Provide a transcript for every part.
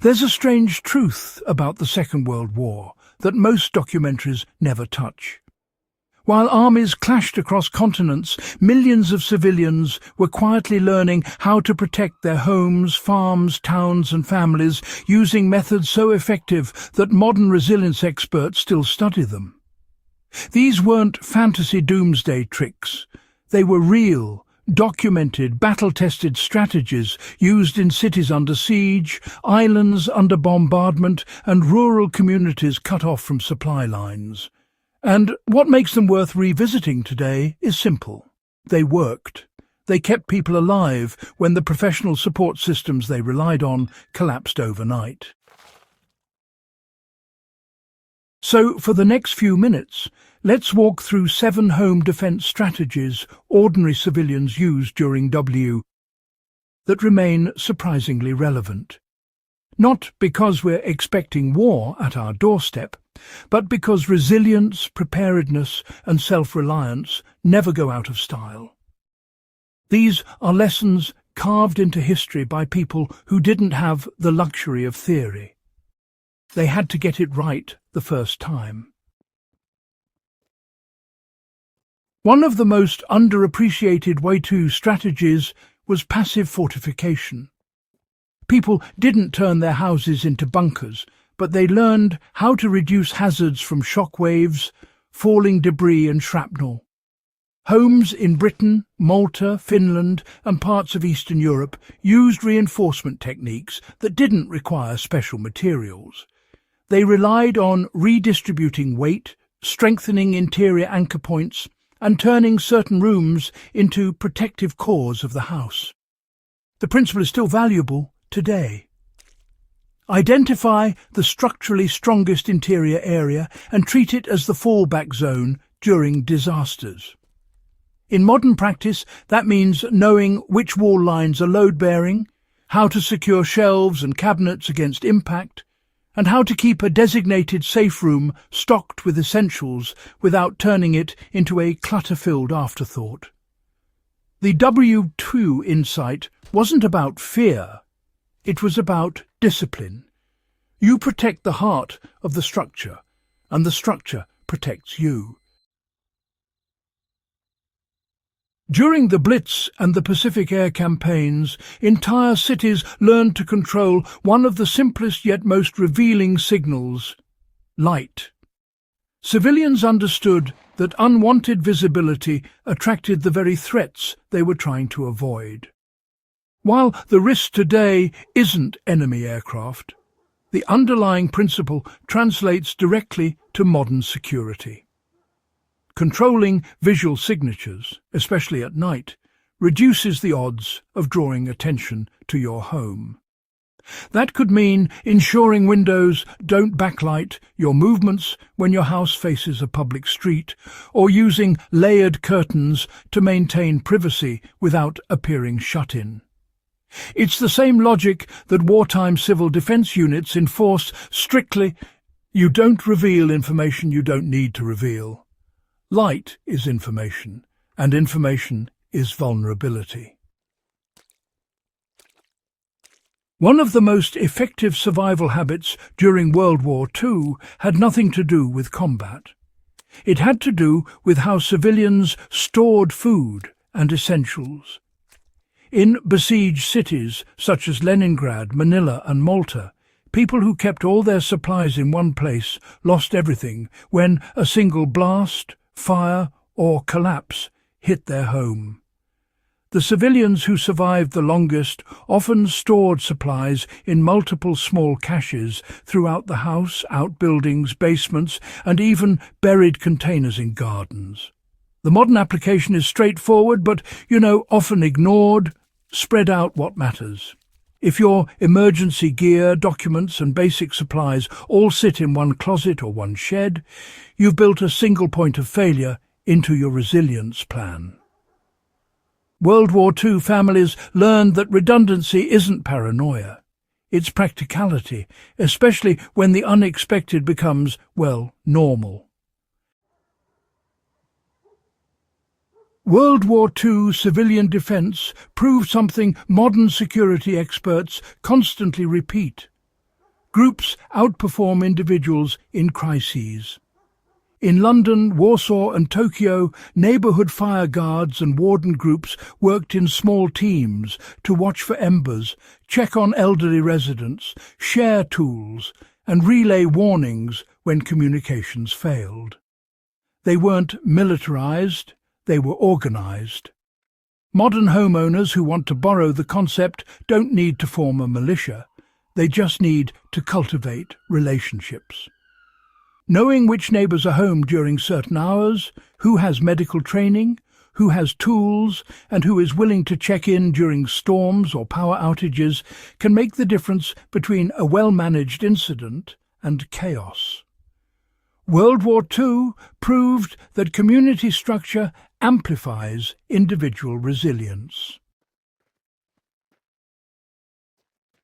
There's a strange truth about the Second World War that most documentaries never touch. While armies clashed across continents, millions of civilians were quietly learning how to protect their homes, farms, towns and families using methods so effective that modern resilience experts still study them. These weren't fantasy doomsday tricks. They were real, documented, battle-tested strategies used in cities under siege, islands under bombardment and rural communities cut off from supply lines. And what makes them worth revisiting today is simple. They worked. They kept people alive when the professional support systems they relied on collapsed overnight. So, for the next few minutes, let's walk through 7 home defense strategies ordinary civilians used during WWII that remain surprisingly relevant. Not because we're expecting war at our doorstep, but because resilience, preparedness and self-reliance never go out of style. These are lessons carved into history by people who didn't have the luxury of theory. They had to get it right the first time. One of the most underappreciated WWII strategies was passive fortification. People didn't turn their houses into bunkers, but they learned how to reduce hazards from shock waves, falling debris and shrapnel. Homes in Britain, Malta, Finland and parts of Eastern Europe used reinforcement techniques that didn't require special materials. They relied on redistributing weight, strengthening interior anchor points and turning certain rooms into protective cores of the house. The principle is still valuable today. Identify the structurally strongest interior area and treat it as the fallback zone during disasters. In modern practice, that means knowing which wall lines are load-bearing, how to secure shelves and cabinets against impact, and how to keep a designated safe room stocked with essentials without turning it into a clutter-filled afterthought. The WWII insight wasn't about fear. It was about discipline. You protect the heart of the structure, and the structure protects you. During the Blitz and the Pacific Air campaigns, entire cities learned to control one of the simplest yet most revealing signals: light. Civilians understood that unwanted visibility attracted the very threats they were trying to avoid. While the risk today isn't enemy aircraft, the underlying principle translates directly to modern security. Controlling visual signatures, especially at night, reduces the odds of drawing attention to your home. That could mean ensuring windows don't backlight your movements when your house faces a public street, or using layered curtains to maintain privacy without appearing shut-in. It's the same logic that wartime civil defense units enforce strictly. You don't reveal information you don't need to reveal. Light is information, and information is vulnerability. One of the most effective survival habits during World War II had nothing to do with combat. It had to do with how civilians stored food and essentials. In besieged cities such as Leningrad, Manila and Malta, people who kept all their supplies in one place lost everything when a single blast, fire or collapse hit their home. The civilians who survived the longest often stored supplies in multiple small caches throughout the house, outbuildings, basements, and even buried containers in gardens. The modern application is straightforward, but, often ignored. Spread out what matters. If your emergency gear, documents and basic supplies all sit in one closet or one shed, you've built a single point of failure into your resilience plan. World War II families learned that redundancy isn't paranoia. It's practicality, especially when the unexpected becomes, normal. World War II civilian defense proved something modern security experts constantly repeat. Groups outperform individuals in crises. In London, Warsaw and Tokyo, neighbourhood fire guards and warden groups worked in small teams to watch for embers, check on elderly residents, share tools, and relay warnings when communications failed. They weren't militarised, they were organised. Modern homeowners who want to borrow the concept don't need to form a militia. They just need to cultivate relationships. Knowing which neighbours are home during certain hours, who has medical training, who has tools, and who is willing to check in during storms or power outages can make the difference between a well-managed incident and chaos. World War II proved that community structure amplifies individual resilience.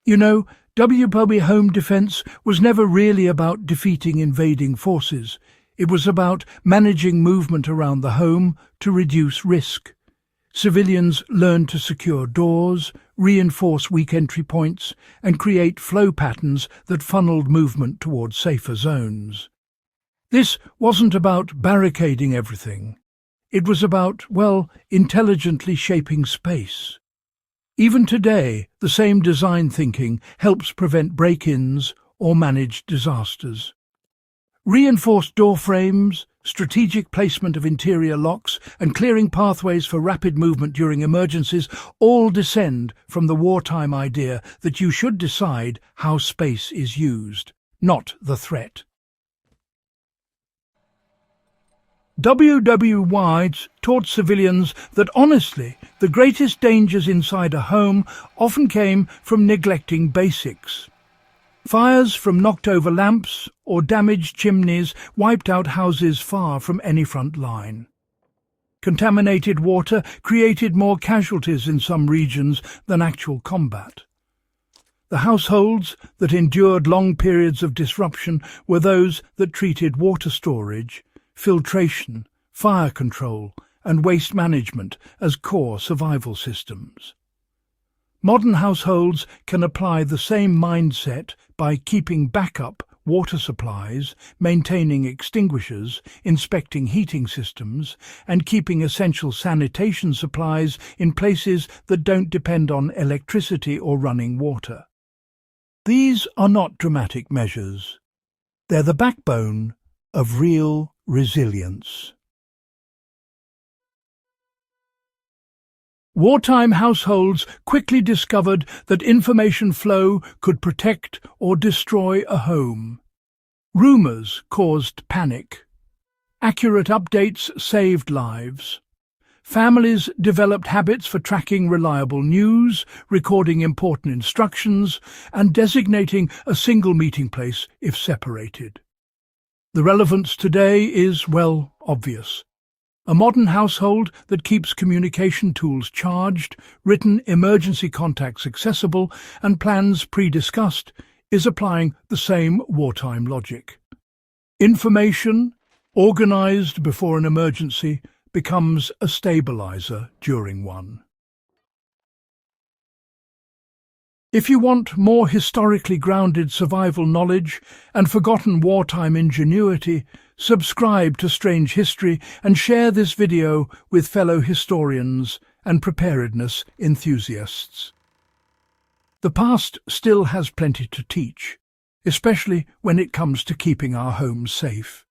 You know, WWII Home Defense was never really about defeating invading forces. It was about managing movement around the home to reduce risk. Civilians learned to secure doors, reinforce weak entry points, and create flow patterns that funneled movement towards safer zones. This wasn't about barricading everything. It was about, intelligently shaping space. Even today, the same design thinking helps prevent break-ins or manage disasters. Reinforced door frames, strategic placement of interior locks, and clearing pathways for rapid movement during emergencies all descend from the wartime idea that you should decide how space is used, not the threat. WWII taught civilians that honestly, the greatest dangers inside a home often came from neglecting basics. Fires from knocked-over lamps or damaged chimneys wiped out houses far from any front line. Contaminated water created more casualties in some regions than actual combat. The households that endured long periods of disruption were those that treated water storage, filtration, fire control, and waste management as core survival systems. Modern households can apply the same mindset by keeping backup water supplies, maintaining extinguishers, inspecting heating systems, and keeping essential sanitation supplies in places that don't depend on electricity or running water. These are not dramatic measures. They're the backbone of real resilience. Wartime households quickly discovered that information flow could protect or destroy a home. Rumours caused panic. Accurate updates saved lives. Families developed habits for tracking reliable news, recording important instructions, and designating a single meeting place if separated. The relevance today is, obvious. A modern household that keeps communication tools charged, written emergency contacts accessible, and plans pre-discussed is applying the same wartime logic. Information, organized before an emergency, becomes a stabilizer during one. If you want more historically grounded survival knowledge and forgotten wartime ingenuity, subscribe to Strange History and share this video with fellow historians and preparedness enthusiasts. The past still has plenty to teach, especially when it comes to keeping our homes safe.